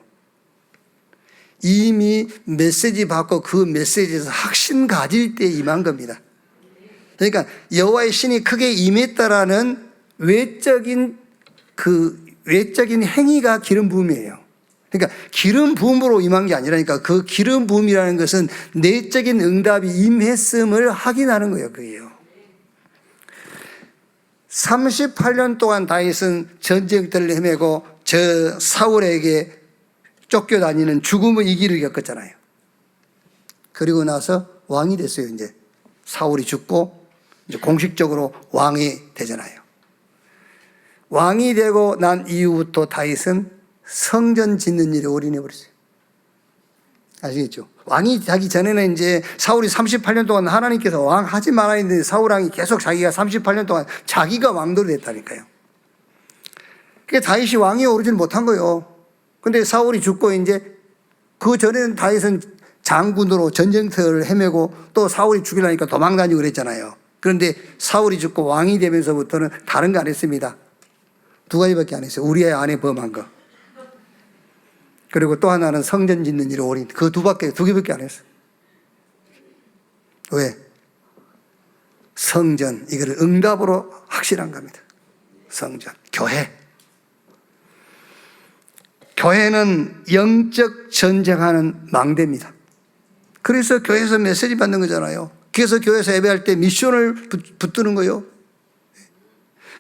이미 메시지 받고 그 메시지에서 확신 가질 때 임한 겁니다. 그러니까 여호와의 신이 크게 임했다라는 외적인 행위가 기름 부음이에요. 그러니까 기름 부음으로 임한 게 아니라니까. 그 기름 부음이라는 것은 내적인 응답이 임했음을 확인하는 거예요. 그게요. 38년 동안 다윗은 전쟁터를 헤매고 저 사울에게 쫓겨다니는 죽음의 이기를 겪었잖아요. 그리고 나서 왕이 됐어요. 이제 사울이 죽고 이제 공식적으로 왕이 되잖아요. 왕이 되고 난 이후부터 다윗은 성전 짓는 일에 올인해버렸어요. 아시겠죠? 왕이 되기 전에는 이제 사울이 38년 동안 하나님께서 왕 하지 말아야 했는데 사울왕이 계속 자기가 38년 동안 자기가 왕돌이 됐다니까요. 그게 다윗이 왕이 오르지는 못한 거예요. 근데 사울이 죽고 이제 그 전에는 다윗은 장군으로 전쟁터를 헤매고 또 사울이 죽이려니까 도망다니고 그랬잖아요. 그런데 사울이 죽고 왕이 되면서부터는 다른 거 안 했습니다. 두 가지밖에 안 했어요. 우리의 아내 범한 거. 그리고 또 하나는 성전 짓는 일에 올인. 그 두 개밖에 안 했어요. 왜? 성전, 이거를 응답으로 확실한 겁니다. 성전, 교회. 교회는 영적 전쟁하는 망대입니다. 그래서 교회에서 메시지 받는 거잖아요. 그래서 교회에서 예배할 때 미션을 붙드는 거예요.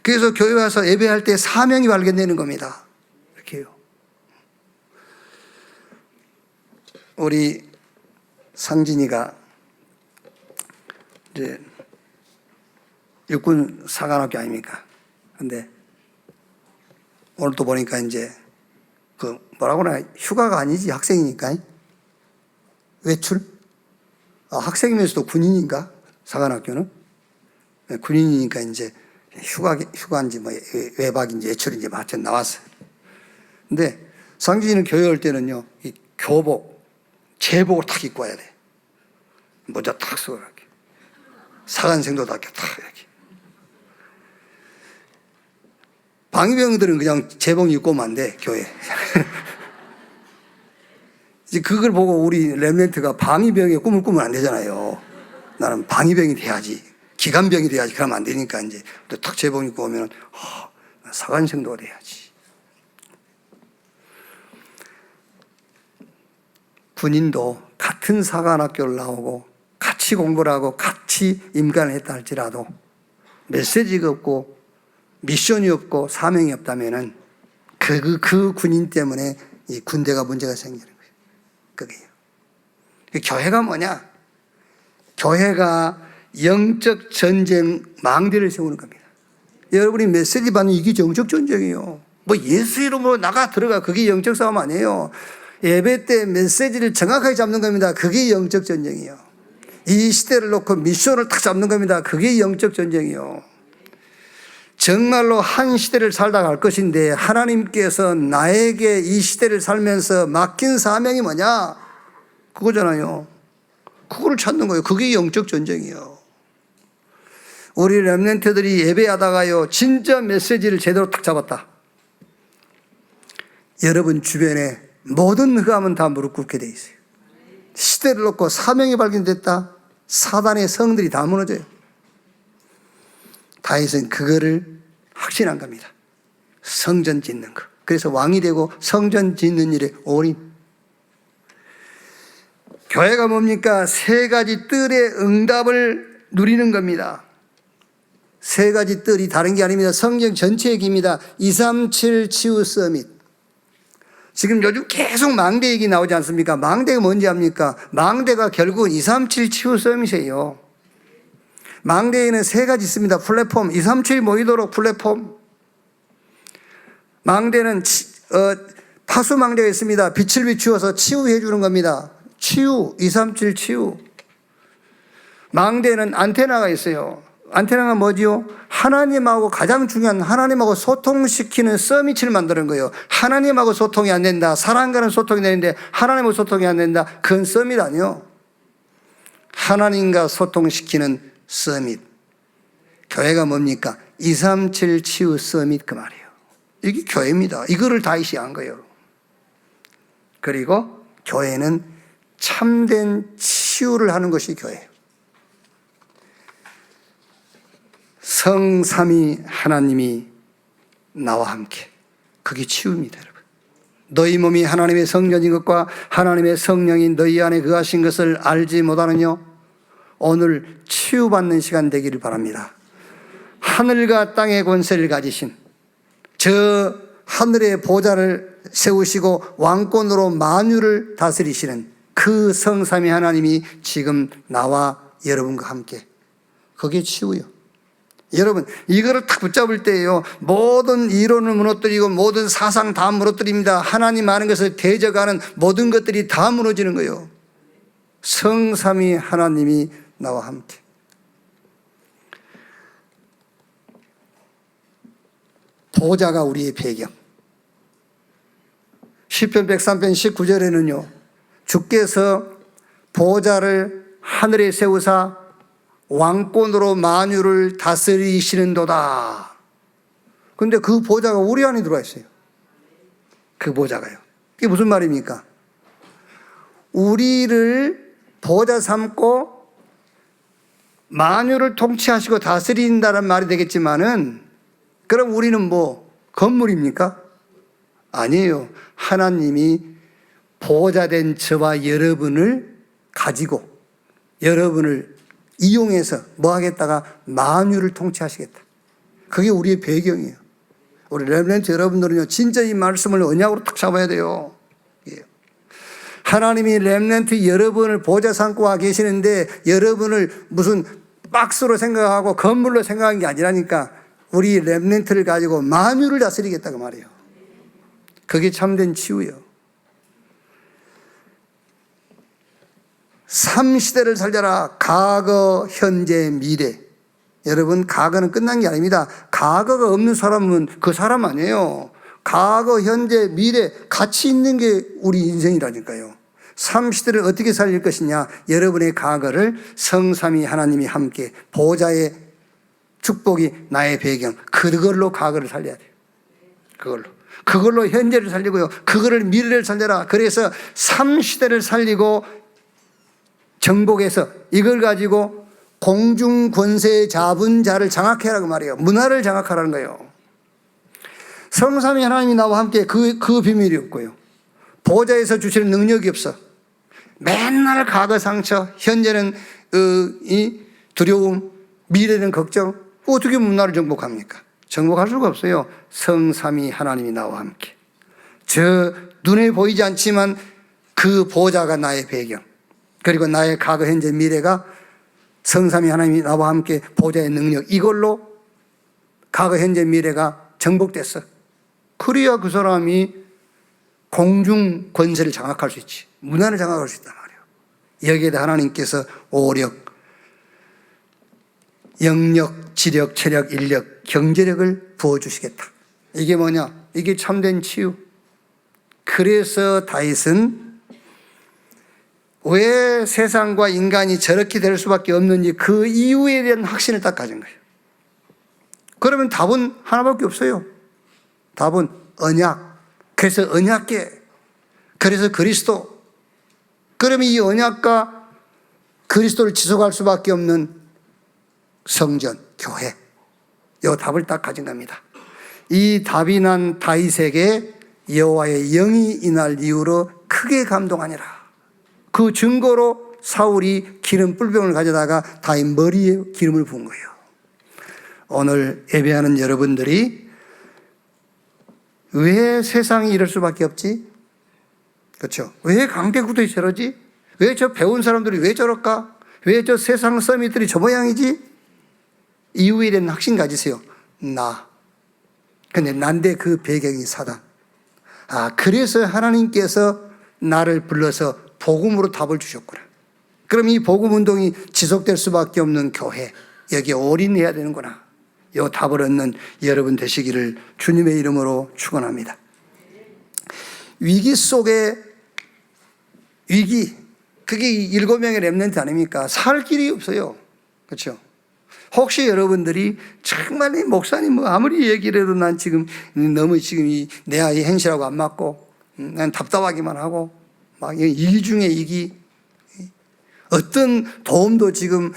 그래서 교회 와서 예배할 때 사명이 발견되는 겁니다. 이렇게 해요. 우리 상진이가 이제 육군 사관학교 아닙니까? 근데 오늘 또 보니까 이제 그 뭐라고 하나, 휴가가 아니지, 학생이니까 외출? 학생이면서도 군인인가? 사관학교는? 네, 군인이니까 이제 휴가인지 뭐 외박인지 외출인지 하여튼 나왔어요. 근데 상진이는 교회 올 때는요, 이 교복, 제복을 탁 입고 와야 돼. 모자 탁 쓰고 이렇게. 사관생도 다 탁 이렇게. 방위병들은 그냥 제복 입고 오면 안 돼, 교회. 이제 그걸 보고 우리 렘넌트가 방위병의 꿈을 꾸면 안 되잖아요. 나는 방위병이 돼야지. 기관병이 돼야지. 그러면 안 되니까 이제 또 탁 제복 입고 오면 사관생도가 돼야지. 군인도 같은 사관학교를 나오고 같이 공부를 하고 같이 임관을 했다 할지라도 메시지가 없고 미션이 없고 사명이 없다면은 그 군인 때문에 이 군대가 문제가 생기는 거예요. 그게요. 교회가 뭐냐? 교회가 영적 전쟁 망대를 세우는 겁니다. 여러분이 메시지 받는 이게 영적 전쟁이에요. 뭐 예수 이름으로 나가 들어가 그게 영적 싸움 아니에요. 예배 때 메시지를 정확하게 잡는 겁니다. 그게 영적 전쟁이에요. 이 시대를 놓고 미션을 딱 잡는 겁니다. 그게 영적 전쟁이에요. 정말로 한 시대를 살다 갈 것인데 하나님께서 나에게 이 시대를 살면서 맡긴 사명이 뭐냐? 그거잖아요. 그거를 찾는 거예요. 그게 영적 전쟁이에요. 우리 렘넌트들이 예배하다가요 진짜 메시지를 제대로 딱 잡았다. 여러분 주변에 모든 흑암은 다 무릎 꿇게 돼 있어요. 시대를 놓고 사명이 발견됐다. 사단의 성들이 다 무너져요. 다윗은 그거를 확신한 겁니다. 성전 짓는 거. 그래서 왕이 되고 성전 짓는 일에 올인. 교회가 뭡니까? 세 가지 뜰의 응답을 누리는 겁니다. 세 가지 뜰이 다른 게 아닙니다. 성경 전체의 길입니다. 237 치유 서밋. 지금 요즘 계속 망대 얘기 나오지 않습니까? 망대가 뭔지 압니까? 망대가 결국은 237 치유 서밋이에요. 망대에는 세 가지 있습니다. 플랫폼, 237이 모이도록 플랫폼. 망대는 파수 망대가 있습니다. 빛을 비추어서 치유해 주는 겁니다. 치유, 237 치유. 망대에는 안테나가 있어요. 안테나가 뭐지요? 하나님하고 가장 중요한 하나님하고 소통시키는 서밋을 만드는 거예요. 하나님하고 소통이 안 된다. 사람과는 소통이 되는데 하나님하고 소통이 안 된다. 그건 서밋 아니요. 하나님과 소통시키는 서밋. 교회가 뭡니까? 237 치유 서밋 그 말이에요. 이게 교회입니다. 이거를 다윗이 한 거예요. 그리고 교회는 참된 치유를 하는 것이 교회예요. 성삼위 하나님이 나와 함께. 그게 치유입니다, 여러분. 너희 몸이 하나님의 성전인 것과 하나님의 성령이 너희 안에 거하신 것을 알지 못하느냐? 오늘 치유받는 시간 되기를 바랍니다. 하늘과 땅의 권세를 가지신 저 하늘의 보좌를 세우시고 왕권으로 만유를 다스리시는 그 성삼위 하나님이 지금 나와 여러분과 함께. 그게 치유요. 여러분 이거를 딱 붙잡을 때예요. 모든 이론을 무너뜨리고 모든 사상 다 무너뜨립니다. 하나님 아는 것을 대적하는 모든 것들이 다 무너지는 거예요. 성삼위 하나님이 나와 함께. 보좌가 우리의 배경. 시편 103편 19절에는요 주께서 보좌를 하늘에 세우사 왕권으로 만유를 다스리시는도다. 그런데 그 보좌가 우리 안에 들어와 있어요. 그 보좌가요. 이게 무슨 말입니까? 우리를 보좌 삼고 만유를 통치하시고 다스린다는 말이 되겠지만은 그럼 우리는 뭐 건물입니까? 아니에요. 하나님이 보좌된 저와 여러분을 가지고 여러분을 이용해서 뭐 하겠다가 만유를 통치하시겠다. 그게 우리의 배경이에요. 우리 렘넌트 여러분들은요 진짜 이 말씀을 언약으로 딱 잡아야 돼요. 하나님이 렘넌트 여러분을 보좌 삼고 와 계시는데 여러분을 무슨 박스로 생각하고 건물로 생각한 게 아니라니까 우리 렘넌트를 가지고 만유를 다스리겠다고 말이에요. 그게 참된 치유예요. 3시대를 살려라. 과거, 현재, 미래. 여러분 과거는 끝난 게 아닙니다. 과거가 없는 사람은 그 사람 아니에요. 과거, 현재, 미래 같이 있는 게 우리 인생이라니까요. 3시대를 어떻게 살릴 것이냐. 여러분의 과거를 성삼위 하나님이 함께 보좌의 축복이 나의 배경. 그걸로 과거를 살려야 돼요. 그걸로 현재를 살리고요. 그거를 미래를 살려라. 그래서 3시대를 살리고 정복해서 이걸 가지고 공중 권세 잡은 자를 장악해라 그 말이에요. 문화를 장악하라는 거예요. 성삼위 하나님이 나와 함께 그 비밀이 없고요. 보좌에서 주시는 능력이 없어. 맨날 과거 상처, 현재는 이 두려움, 미래는 걱정. 어떻게 문화를 정복합니까? 정복할 수가 없어요. 성삼위 하나님이 나와 함께. 저 눈에 보이지 않지만 그 보좌가 나의 배경, 그리고 나의 과거, 현재, 미래가 성삼위 하나님이 나와 함께 보좌의 능력, 이걸로 과거, 현재, 미래가 정복됐어. 그래야 그 사람이 공중 권세를 장악할 수 있지. 문화를 장악할 수 있단 말이에요. 여기에 대해 하나님께서 오력, 영력, 지력, 체력, 인력, 경제력을 부어주시겠다. 이게 뭐냐? 이게 참된 치유. 그래서 다윗은 왜 세상과 인간이 저렇게 될 수밖에 없는지 그 이유에 대한 확신을 딱 가진 거예요. 그러면 답은 하나밖에 없어요. 답은 언약. 그래서 언약계, 그래서 그리스도. 그러면 이 언약과 그리스도를 지속할 수밖에 없는 성전, 교회. 이 답을 딱 가진 겁니다. 이 답이 난 다윗에게 여호와의 영이 임할 이후로 크게 감동하니라. 그 증거로 사울이 기름 뿔병을 가져다가 다윗 머리에 기름을 부은 거예요. 오늘 예배하는 여러분들이 왜 세상이 이럴 수밖에 없지? 그렇죠? 왜 강대국들이 저러지? 왜 저 배운 사람들이 왜 저럴까? 왜 저 세상 서밋들이 저 모양이지? 이유에 대한 확신 가지세요. 나. 근데 난데 그 배경이 사단. 그래서 하나님께서 나를 불러서 복음으로 답을 주셨구나. 그럼 이 복음 운동이 지속될 수밖에 없는 교회, 여기에 올인해야 되는구나. 이 답을 얻는 여러분 되시기를 주님의 이름으로 축원합니다. 위기 속에 위기, 그게 7명의 렘넌트 아닙니까? 살 길이 없어요. 그렇죠? 혹시 여러분들이 정말 목사님 아무리 얘기를 해도 난 지금 너무 지금 내 아이 행실하고 안 맞고 난 답답하기만 하고 막 이기 중에 이기, 어떤 도움도 지금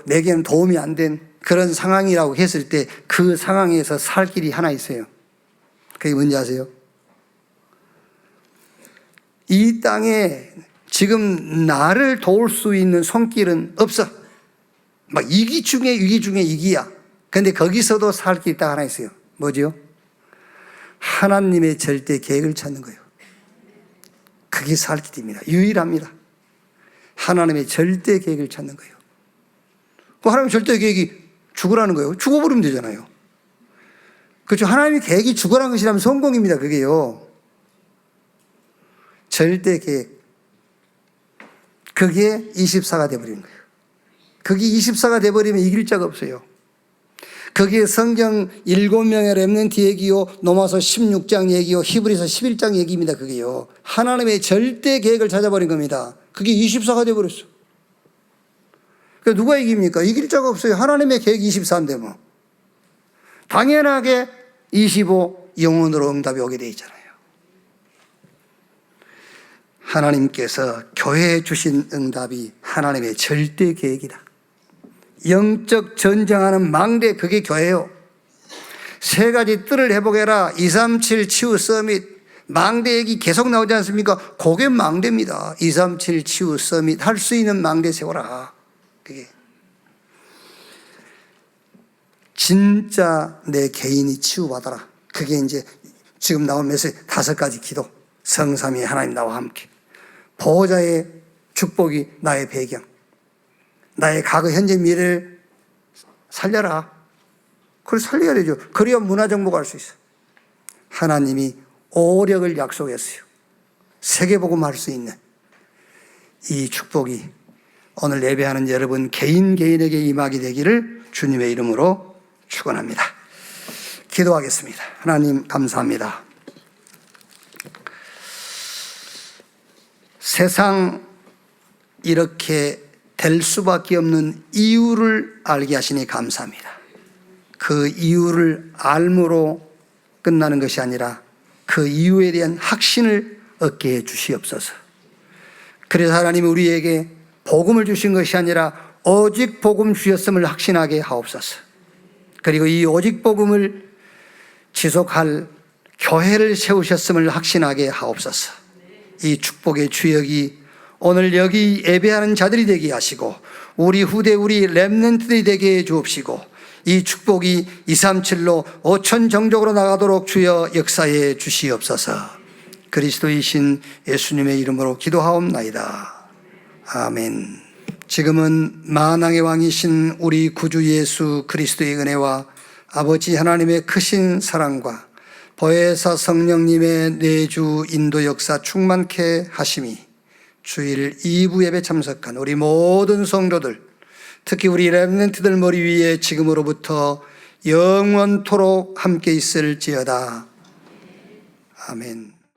내게는 도움이 안 된 그런 상황이라고 했을 때 그 상황에서 살 길이 하나 있어요. 그게 뭔지 아세요? 이 땅에 지금 나를 도울 수 있는 손길은 없어. 막 이기 중에 이기야. 근데 거기서도 살 길이 딱 하나 있어요. 뭐죠? 하나님의 절대 계획을 찾는 거예요. 그게 살 길입니다. 유일합니다. 하나님의 절대 계획을 찾는 거예요. 하나님의 절대 계획이 죽으라는 거예요. 죽어버리면 되잖아요. 그렇죠. 하나님의 계획이 죽으라는 것이라면 성공입니다. 그게요. 절대 계획. 그게 24가 돼버리는 거예요. 그게 24가 돼버리면 이길 자가 없어요. 그게 성경 7명의 렘넌트 얘기요, 로마서 16장 얘기요, 히브리서 11장 얘기입니다. 그게요. 하나님의 절대 계획을 찾아버린 겁니다. 그게 24가 돼버렸어. 그러니까 누가 이깁니까? 이길 자가 없어요. 하나님의 계획 24인데 뭐. 당연하게 25 영혼으로 응답이 오게 돼 있잖아요. 하나님께서 교회에 주신 응답이 하나님의 절대 계획이다. 영적 전쟁하는 망대, 그게 교회예요. 3가지 뜰을 회복해라. 237 치유 서밋. 망대 얘기 계속 나오지 않습니까? 그게 망대입니다. 237 치유 서밋. 할 수 있는 망대 세워라. 그게 진짜 내 개인이 치유받아라. 그게 이제 지금 나온 메시지 5가지 기도. 성삼위 하나님 나와 함께. 보호자의 축복이 나의 배경. 나의 과거, 현재, 미래를 살려라. 그걸 살려야 되죠. 그래야 문화 정복할 수 있어. 하나님이 오력을 약속했어요. 세계복음 할 수 있는 이 축복이 오늘 예배하는 여러분 개인에게 임하게 되기를 주님의 이름으로 축원합니다. 기도하겠습니다. 하나님 감사합니다. 세상 이렇게 될 수밖에 없는 이유를 알게 하시니 감사합니다. 그 이유를 알므로 끝나는 것이 아니라 그 이유에 대한 확신을 얻게 해 주시옵소서. 그래서 하나님이 우리에게 복음을 주신 것이 아니라 오직 복음 주였음을 확신하게 하옵소서. 그리고 이 오직 복음을 지속할 교회를 세우셨음을 확신하게 하옵소서. 이 축복의 주역이 오늘 여기 예배하는 자들이 되게 하시고 우리 후대 우리 렘넌트들이 되게 해 주옵시고 이 축복이 237로 5천 종족으로 나가도록 주여 역사해 주시옵소서. 그리스도이신 예수님의 이름으로 기도하옵나이다. 아멘. 지금은 만왕의 왕이신 우리 구주 예수 그리스도의 은혜와 아버지 하나님의 크신 사랑과 보혜사 성령님의 내주 인도 역사 충만케 하심이 주일 2부 예배 참석한 우리 모든 성도들, 특히 우리 렘넌트들 머리 위에 지금으로부터 영원토록 함께 있을지어다. 아멘.